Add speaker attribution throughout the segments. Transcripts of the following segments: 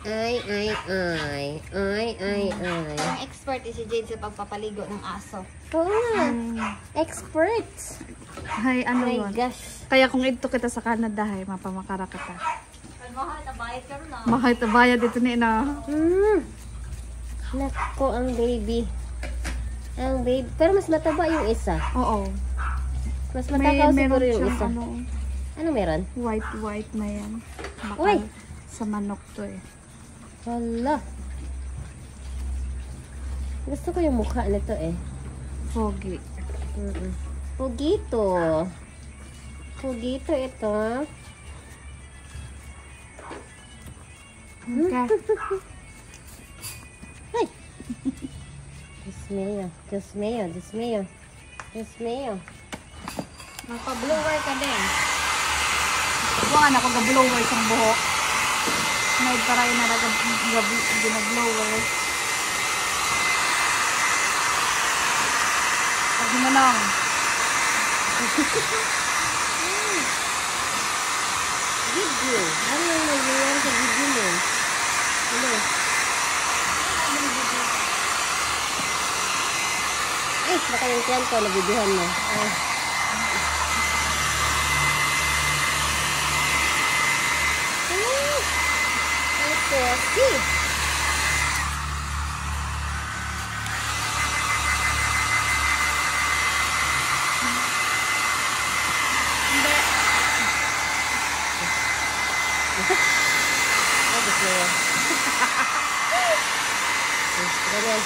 Speaker 1: Ay.
Speaker 2: Parang expert si Jade sa pagpapaligo ng aso.
Speaker 1: Oo nga. Expert.
Speaker 3: Hay, ano
Speaker 1: My
Speaker 3: yun?
Speaker 1: gosh.
Speaker 3: Kaya kung ito kita sa Canada, hay, mapamakara kita.
Speaker 2: Mahal na bayad ka rin na.
Speaker 3: Mahal ito bayad dito ni na.
Speaker 1: Nako, ang baby. Ang baby. Pero mas mataba yung isa.
Speaker 3: Oo.
Speaker 1: Mas matakaw siguro yung
Speaker 3: siyang
Speaker 1: isa. Ano meron?
Speaker 3: White na yan. Baka
Speaker 1: Uy!
Speaker 3: sa manok to eh.
Speaker 1: Hala. Gusto ko yung mukha nito eh.
Speaker 3: Foggy.
Speaker 1: Pugito. Pugito ito.
Speaker 3: Okay.
Speaker 1: Ay! Diyos mío. Diyos mío. Diyos mío. Diyos mío.
Speaker 2: Magpa-blower ka din.
Speaker 3: Huwag na ako ga-blower sa buhok. May paray na gina-blower. Pag manong.
Speaker 1: Video. Ano yung nangyayari sa video mo? Ano? Ay, baka yung tiyan ko, nabidyohan mo. Ay. Ay, pussy. Ay, gusto mo. Ganyan.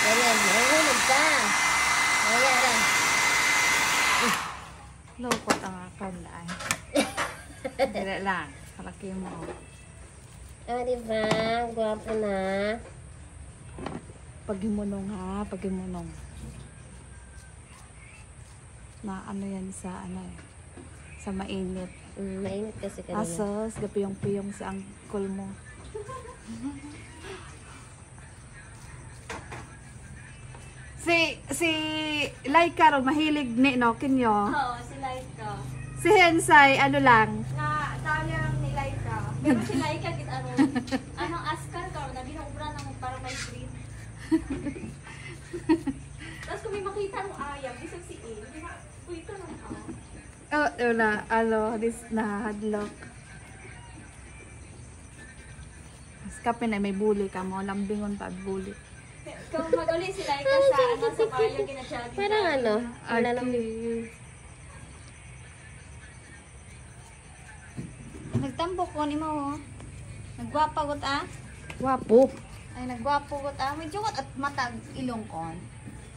Speaker 1: Ganyan. Mahulog ka. Ayan.
Speaker 3: Lukot ang akal ay. Dila lang. Kalaki mo.
Speaker 1: Ah, diba? Gwapo na.
Speaker 3: Paghimunong ha. Paghimunong. Na ano yan sa ano eh. Sa mainit.
Speaker 1: Mainit kasi kanina.
Speaker 3: Asos, gapiyong-piyong sa angkol mo. Si Laika ro mahilig ni no kinyo.
Speaker 2: Oo, si Laika.
Speaker 3: Si Hensai ano lang.
Speaker 2: Na tayang ni Laika. Pero si Laika git anong askar ka na binubra nang para may green. Tapos kung may makita mo ayam, isang si A, di ba? Uy, ito lang ako.
Speaker 3: Oh, na ano, this na hadlock. Kape na may bully ka mo, lambingon pa bully.
Speaker 2: Kung mag-uli si Laika sa ano sa Mario ginachagi.
Speaker 1: Parang ano? Wala lang.
Speaker 2: Nagtambok ko ni mo. Nagwapa gut ah.
Speaker 3: Wapo.
Speaker 2: Ay nagwapo gut ah. Medyo at matag ilong kon.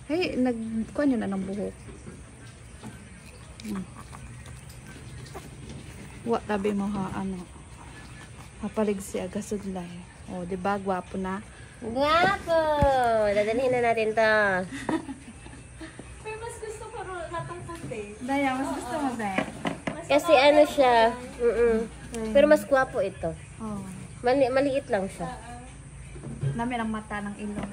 Speaker 3: Hey, nagkuhan yun na ng buhok. Wa tabi mo ha, ano. Hapalig si Agasudlay. O, oh, diba, gwapo na.
Speaker 1: Gwapo! Dadalhin na natin to.
Speaker 2: Pero mas gusto ko rin natong puti.
Speaker 3: Daya, mas gusto mo, Daya?
Speaker 1: Kasi ano siya. Pero mas gwapo ito.
Speaker 3: Oh.
Speaker 1: Maliit lang siya.
Speaker 3: Namin ang mata ng ilong.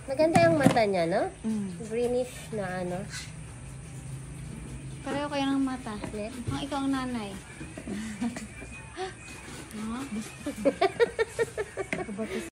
Speaker 1: Maganda yung mata niya, no?
Speaker 3: Mm.
Speaker 1: Greenish na ano.
Speaker 2: Pareho kayo ng mata. Ang ikaw ang nanay.